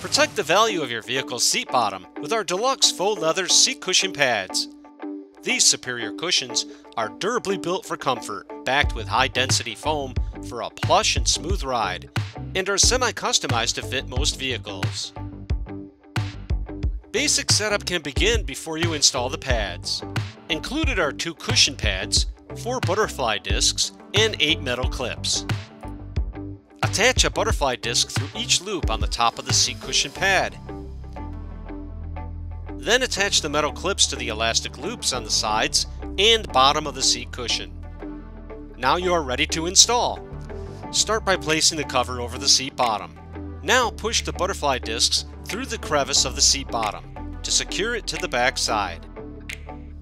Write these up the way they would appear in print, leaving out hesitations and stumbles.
Protect the value of your vehicle's seat bottom with our deluxe faux leather seat cushion pads. These superior cushions are durably built for comfort, backed with high-density foam for a plush and smooth ride, and are semi-customized to fit most vehicles. Basic setup can begin before you install the pads. Included are 2 cushion pads, 4 butterfly discs, and 8 metal clips. Attach a butterfly disc through each loop on the top of the seat cushion pad. Then attach the metal clips to the elastic loops on the sides and bottom of the seat cushion. Now you are ready to install. Start by placing the cover over the seat bottom. Now push the butterfly discs through the crevice of the seat bottom to secure it to the back side.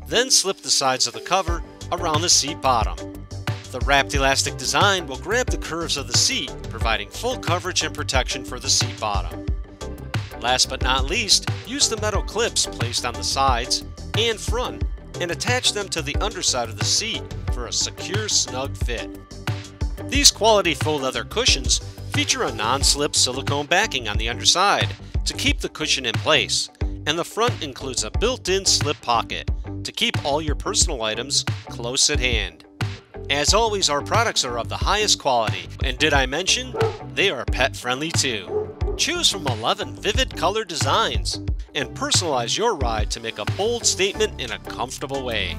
Then slip the sides of the cover around the seat bottom. The wrapped elastic design will grab the curves of the seat, providing full coverage and protection for the seat bottom. Last but not least, use the metal clips placed on the sides and front and attach them to the underside of the seat for a secure, snug fit. These quality faux leather cushions feature a non-slip silicone backing on the underside to keep the cushion in place, and the front includes a built-in slip pocket to keep all your personal items close at hand. As always, our products are of the highest quality, and did I mention, they are pet-friendly too. Choose from 11 vivid color designs and personalize your ride to make a bold statement in a comfortable way.